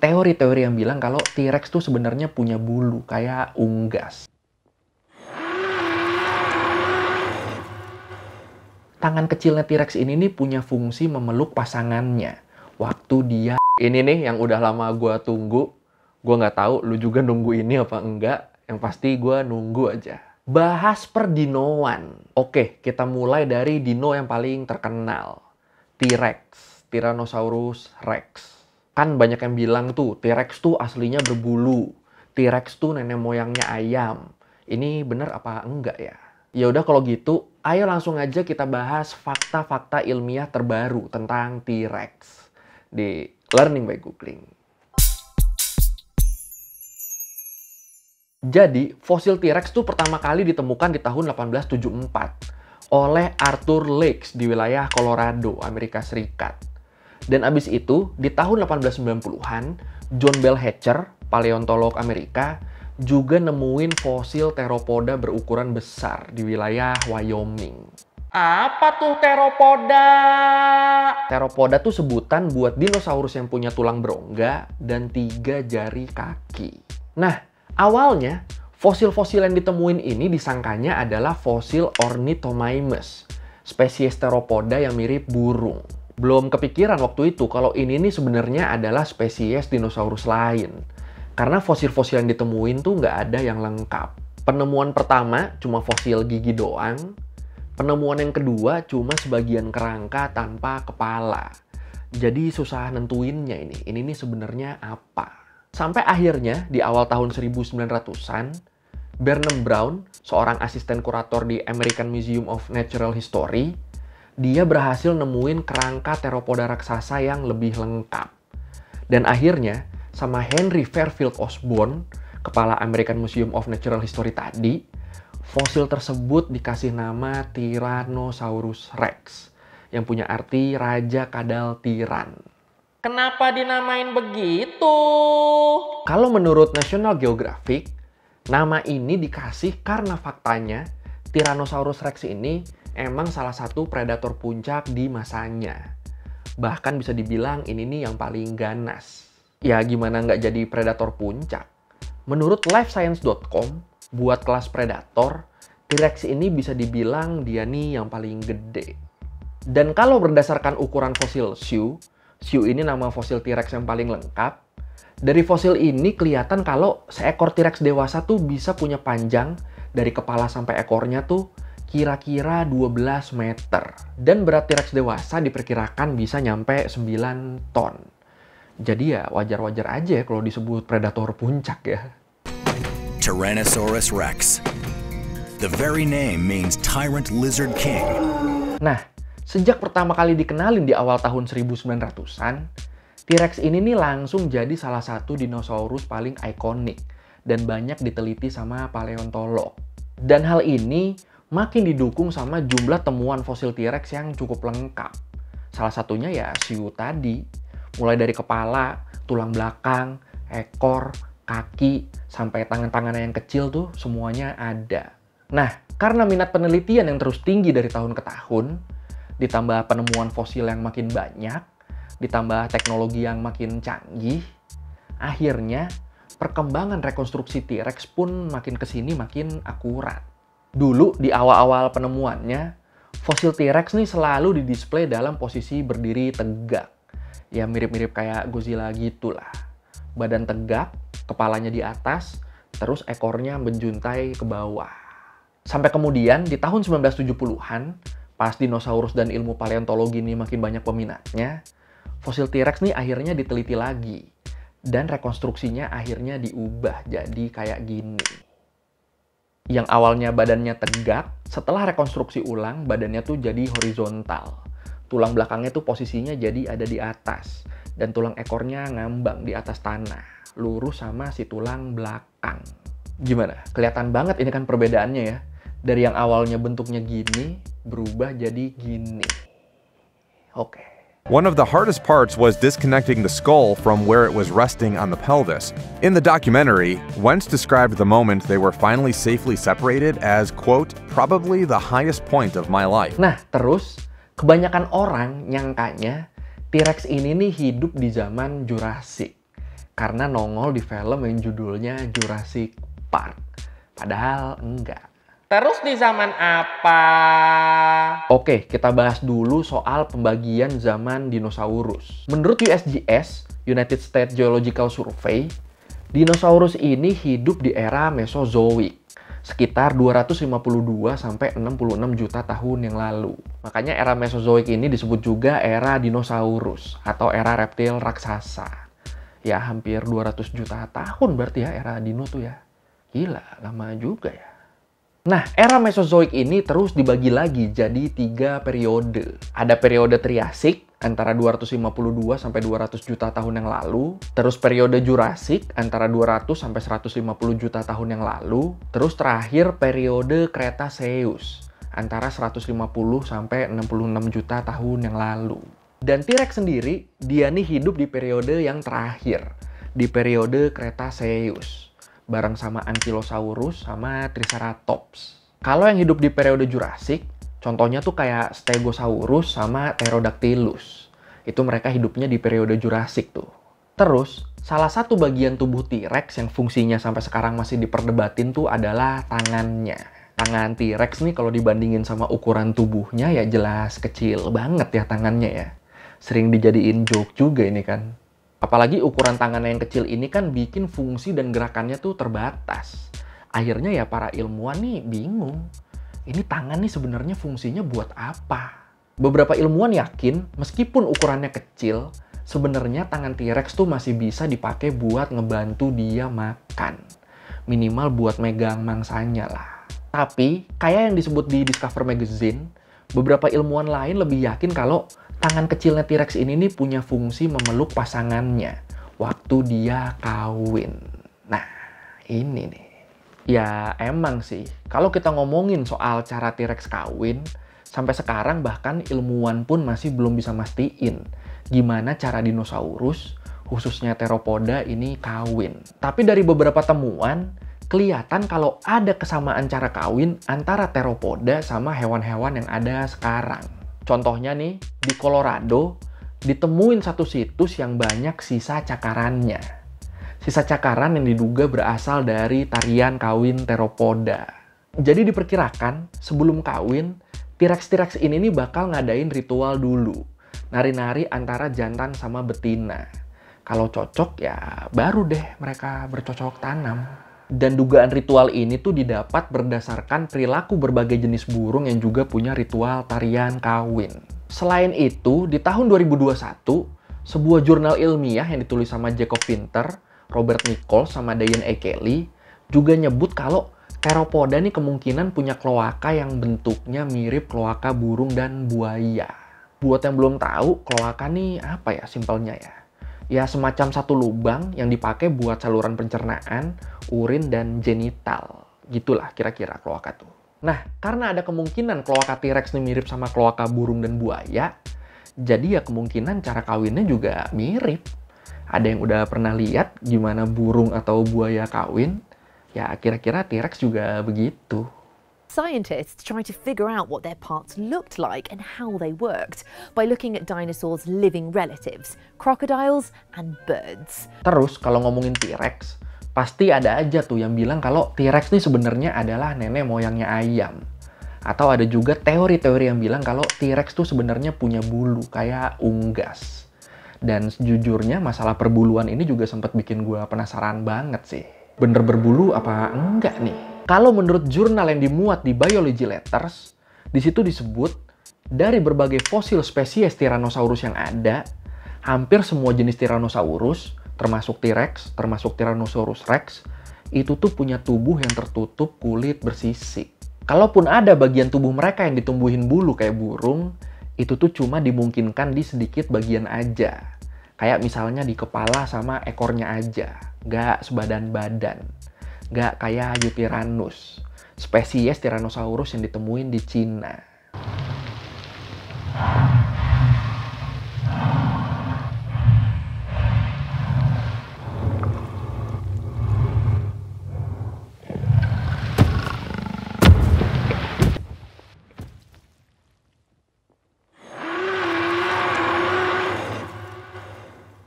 teori-teori yang bilang kalau T-Rex tuh sebenarnya punya bulu kayak unggas. Tangan kecilnya T-Rex ini nih punya fungsi memeluk pasangannya waktu dia... Ini nih yang udah lama gue tunggu. Gue nggak tahu lu juga nunggu ini apa enggak. Yang pasti gue nunggu aja. Bahas perdinoan. Oke, kita mulai dari dino yang paling terkenal. T-Rex, Tyrannosaurus Rex. Kan banyak yang bilang tuh, T-Rex tuh aslinya berbulu. T-Rex tuh nenek moyangnya ayam. Ini bener apa enggak ya? Ya udah kalau gitu, ayo langsung aja kita bahas fakta-fakta ilmiah terbaru tentang T-Rex di Learning by Googling. Jadi, fosil T-Rex tuh pertama kali ditemukan di tahun 1874 oleh Arthur Lakes di wilayah Colorado, Amerika Serikat. Dan abis itu, di tahun 1890-an, John Bell Hatcher, paleontolog Amerika, juga nemuin fosil teropoda berukuran besar di wilayah Wyoming. Apa tuh teropoda? Teropoda tuh sebutan buat dinosaurus yang punya tulang berongga dan 3 jari kaki. Nah, awalnya fosil-fosil yang ditemuin ini disangkanya adalah fosil Ornithomimus, spesies teropoda yang mirip burung. Belum kepikiran waktu itu kalau ini nih sebenarnya adalah spesies dinosaurus lain. Karena fosil-fosil yang ditemuin tuh nggak ada yang lengkap. Penemuan pertama cuma fosil gigi doang. Penemuan yang kedua cuma sebagian kerangka tanpa kepala. Jadi susah nentuinnya ini. Ini nih sebenarnya apa? Sampai akhirnya di awal tahun 1900-an, Barnum Brown, seorang asisten kurator di American Museum of Natural History, dia berhasil nemuin kerangka teropoda raksasa yang lebih lengkap. Dan akhirnya, sama Henry Fairfield Osborn, kepala American Museum of Natural History tadi, fosil tersebut dikasih nama Tyrannosaurus Rex, yang punya arti Raja Kadal Tiran. Kenapa dinamain begitu? Kalau menurut National Geographic, nama ini dikasih karena faktanya Tyrannosaurus Rex ini emang salah satu predator puncak di masanya. Bahkan bisa dibilang ini nih yang paling ganas. Ya gimana nggak jadi predator puncak? Menurut lifescience.com, buat kelas predator, T-Rex ini bisa dibilang dia nih yang paling gede. Dan kalau berdasarkan ukuran fosil Sioux ini nama fosil T-Rex yang paling lengkap. Dari fosil ini kelihatan kalau seekor T-Rex dewasa tuh bisa punya panjang dari kepala sampai ekornya tuh kira-kira 12 meter. Dan berat T-Rex dewasa diperkirakan bisa nyampe 9 ton. Jadi ya wajar-wajar aja ya kalau disebut predator puncak ya. Tyrannosaurus Rex. The very name means tyrant lizard king. Nah, sejak pertama kali dikenalin di awal tahun 1900-an, T-Rex ini nih langsung jadi salah satu dinosaurus paling ikonik dan banyak diteliti sama paleontolog. Dan hal ini makin didukung sama jumlah temuan fosil T-Rex yang cukup lengkap. Salah satunya ya Sioux tadi. Mulai dari kepala, tulang belakang, ekor, kaki, sampai tangan-tangannya yang kecil tuh semuanya ada. Nah, karena minat penelitian yang terus tinggi dari tahun ke tahun, ditambah penemuan fosil yang makin banyak, ditambah teknologi yang makin canggih, akhirnya perkembangan rekonstruksi T-Rex pun makin kesini makin akurat. Dulu di awal-awal penemuannya, fosil T-Rex nih selalu didisplay dalam posisi berdiri tegak. Ya mirip-mirip kayak Godzilla gitulah. Badan tegak, kepalanya di atas, terus ekornya menjuntai ke bawah. Sampai kemudian di tahun 1970-an, pas dinosaurus dan ilmu paleontologi ini makin banyak peminatnya, fosil T-Rex nih akhirnya diteliti lagi. Dan rekonstruksinya akhirnya diubah jadi kayak gini. Yang awalnya badannya tegak, setelah rekonstruksi ulang badannya tuh jadi horizontal. Tulang belakangnya tuh posisinya jadi ada di atas. Dan tulang ekornya ngambang di atas tanah. Lurus sama si tulang belakang. Gimana? Kelihatan banget ini kan perbedaannya ya. Dari yang awalnya bentuknya gini, berubah jadi gini. Oke. One of the hardest parts was disconnecting the skull from where it was resting on the pelvis. In the documentary, Wentz described the moment they were finally safely separated as, quote, probably the highest point of my life. Nah, terus kebanyakan orang nyangkanya T-Rex ini nih hidup di zaman Jurassic. karena nongol di film yang judulnya Jurassic Park. Padahal enggak. Terus di zaman apa? Oke, kita bahas dulu soal pembagian zaman dinosaurus. Menurut USGS, United States Geological Survey, dinosaurus ini hidup di era Mesozoik, sekitar 252 sampai 66 juta tahun yang lalu. Makanya era Mesozoik ini disebut juga era dinosaurus atau era reptil raksasa. Ya, hampir 200 juta tahun berarti ya era dino tuh ya. Gila, lama juga ya. Nah, era Mesozoik ini terus dibagi lagi jadi 3 periode. Ada periode Triasik antara 252 sampai 200 juta tahun yang lalu. Terus periode Jurassik antara 200 sampai 150 juta tahun yang lalu. Terus terakhir periode Cretaceous antara 150 sampai 66 juta tahun yang lalu. Dan T-Rex sendiri, dia nih hidup di periode yang terakhir, di periode Cretaceous, bareng sama Ankylosaurus sama Triceratops. Kalau yang hidup di periode Jurassik, contohnya tuh kayak Stegosaurus sama Pterodactylus. Itu mereka hidupnya di periode Jurassik tuh. Terus, salah satu bagian tubuh T-Rex yang fungsinya sampai sekarang masih diperdebatin tuh adalah tangannya. Tangan T-Rex nih kalau dibandingin sama ukuran tubuhnya ya jelas kecil banget ya tangannya ya. Sering dijadiin joke juga ini kan. Apalagi ukuran tangannya yang kecil ini kan bikin fungsi dan gerakannya tuh terbatas. Akhirnya ya para ilmuwan nih bingung. Ini tangan nih sebenarnya fungsinya buat apa? Beberapa ilmuwan yakin meskipun ukurannya kecil, sebenarnya tangan T-Rex tuh masih bisa dipakai buat ngebantu dia makan. Minimal buat megang mangsanya lah. Tapi kayak yang disebut di Discover Magazine, beberapa ilmuwan lain lebih yakin kalau tangan kecilnya T-Rex ini nih punya fungsi memeluk pasangannya waktu dia kawin. Nah, ini nih. Ya emang sih, kalau kita ngomongin soal cara T-Rex kawin, sampai sekarang bahkan ilmuwan pun masih belum bisa mastiin gimana cara dinosaurus, khususnya Theropoda ini kawin. Tapi dari beberapa temuan, kelihatan kalau ada kesamaan cara kawin antara Theropoda sama hewan-hewan yang ada sekarang. Contohnya nih, di Colorado ditemuin satu situs yang banyak sisa cakarannya. Sisa cakaran yang diduga berasal dari tarian kawin Theropoda. Jadi diperkirakan sebelum kawin, T-Rex ini nih bakal ngadain ritual dulu. Nari-nari antara jantan sama betina. Kalau cocok ya baru deh mereka bercocok tanam. Dan dugaan ritual ini tuh didapat berdasarkan perilaku berbagai jenis burung yang juga punya ritual tarian kawin. Selain itu, di tahun 2021, sebuah jurnal ilmiah yang ditulis sama Jacob Winter, Robert Nichols, sama Diane A. Kelly juga nyebut kalau Theropoda nih kemungkinan punya kloaka yang bentuknya mirip kloaka burung dan buaya. Buat yang belum tahu, kloaka nih apa ya simpelnya ya? Ya semacam satu lubang yang dipakai buat saluran pencernaan, urin, dan genital. Gitulah kira-kira kloaka tuh. Nah, karena ada kemungkinan kloaka T-Rex ini mirip sama kloaka burung dan buaya, jadi ya kemungkinan cara kawinnya juga mirip. Ada yang udah pernah lihat gimana burung atau buaya kawin? Ya kira-kira T-Rex juga begitu. Scientists tried to figure out what their parts looked like and how they worked by looking at dinosaurs' living relatives, crocodiles and birds. Terus kalau ngomongin T-Rex, pasti ada aja tuh yang bilang kalau T-Rex ini sebenarnya adalah nenek moyangnya ayam. Atau ada juga teori-teori yang bilang kalau T-Rex tuh sebenarnya punya bulu kayak unggas. Dan sejujurnya masalah perbuluan ini juga sempat bikin gue penasaran banget sih. Bener berbulu apa enggak nih? Kalau menurut jurnal yang dimuat di Biology Letters, di situ disebut dari berbagai fosil spesies Tyrannosaurus yang ada, hampir semua jenis Tyrannosaurus, termasuk T-Rex, termasuk Tyrannosaurus Rex, itu tuh punya tubuh yang tertutup kulit bersisik. Kalaupun ada bagian tubuh mereka yang ditumbuhin bulu kayak burung, itu tuh cuma dimungkinkan di sedikit bagian aja. Kayak misalnya di kepala sama ekornya aja, nggak sebadan badan. Nggak kayak Eutyrannus, spesies Tyrannosaurus yang ditemuin di Cina.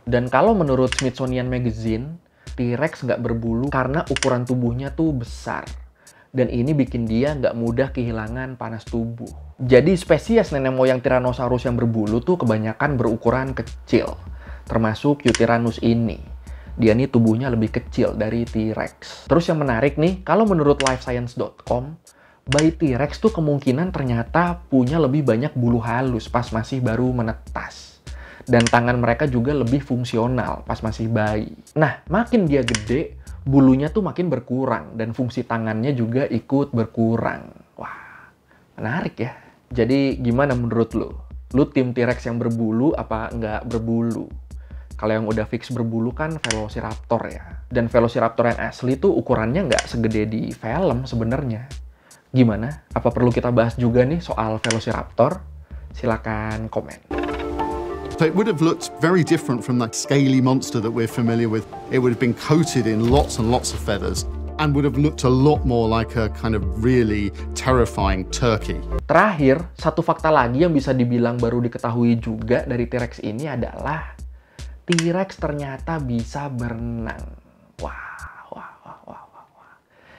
Dan kalau menurut Smithsonian Magazine, T-Rex nggak berbulu karena ukuran tubuhnya tuh besar. Dan ini bikin dia nggak mudah kehilangan panas tubuh. Jadi spesies nenek moyang Tyrannosaurus yang berbulu tuh kebanyakan berukuran kecil. Termasuk Yutyrannus ini. Dia nih tubuhnya lebih kecil dari T-Rex. Terus yang menarik nih, kalau menurut lifescience.com, bayi T-Rex tuh kemungkinan ternyata punya lebih banyak bulu halus pas masih baru menetas. Dan tangan mereka juga lebih fungsional pas masih bayi. Nah, makin dia gede, bulunya tuh makin berkurang. Dan fungsi tangannya juga ikut berkurang. Wah, menarik ya. Jadi gimana menurut lo? Lu tim T-Rex yang berbulu apa nggak berbulu? Kalau yang udah fix berbulu kan Velociraptor ya. Dan Velociraptor yang asli tuh ukurannya nggak segede di film sebenarnya. Gimana? Apa perlu kita bahas juga nih soal Velociraptor? Silakan komen. So it would have looked very different from that scaly monster that we're familiar with. It would have been coated in lots and lots of feathers and would have looked a lot more like a kind of really terrifying turkey. Terakhir, satu fakta lagi yang bisa dibilang baru diketahui juga dari T-Rex ini adalah T-Rex ternyata bisa berenang. Wah.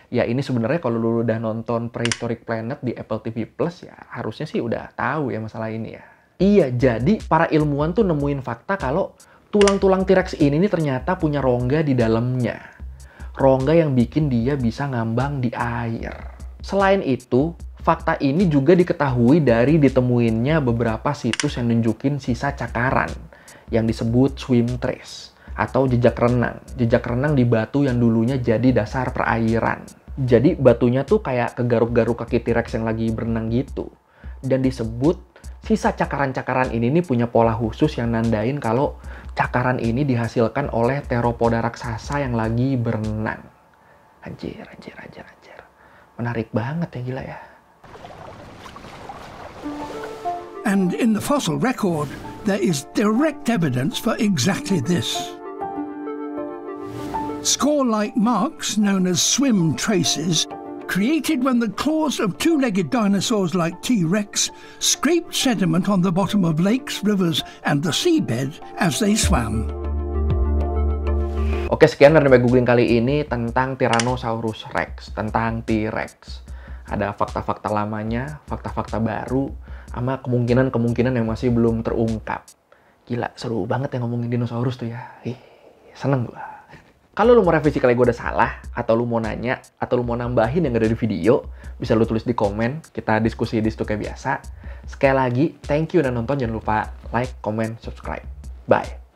Ya ini sebenarnya kalau lu udah nonton Prehistoric Planet di Apple TV Plus ya harusnya sih udah tahu ya masalah ini ya. Iya, jadi para ilmuwan tuh nemuin fakta kalau tulang-tulang T-Rex ini nih ternyata punya rongga di dalamnya. Rongga yang bikin dia bisa ngambang di air. Selain itu, fakta ini juga diketahui dari ditemuinnya beberapa situs yang nunjukin sisa cakaran yang disebut swim trace atau jejak renang di batu yang dulunya jadi dasar perairan. Jadi batunya tuh kayak kegaruk-garuk kaki T-Rex yang lagi berenang gitu. Dan disebut sisa cakaran-cakaran ini nih punya pola khusus yang nandain kalau cakaran ini dihasilkan oleh teropoda raksasa yang lagi berenang. Anjir. Menarik banget ya, gila ya. And in the fossil record, there is direct evidence for exactly this. Score-like marks known as swim traces created when the claws of two-legged dinosaurs like T-Rex scraped sediment on the bottom of lakes, rivers, and the seabed as they swam. Oke, sekian dari googling kali ini tentang Tyrannosaurus Rex, tentang T-Rex. Ada fakta-fakta lamanya, fakta-fakta baru, sama kemungkinan-kemungkinan yang masih belum terungkap. Gila, seru banget ya ngomongin dinosaurus tuh ya. Seneng gua. Kalau lu mau revisi kali gue udah salah, atau lu mau nanya, atau lu mau nambahin yang ada di video, bisa lu tulis di komen, kita diskusi di situ kayak biasa. Sekali lagi, thank you udah nonton, jangan lupa like, comment, subscribe. Bye!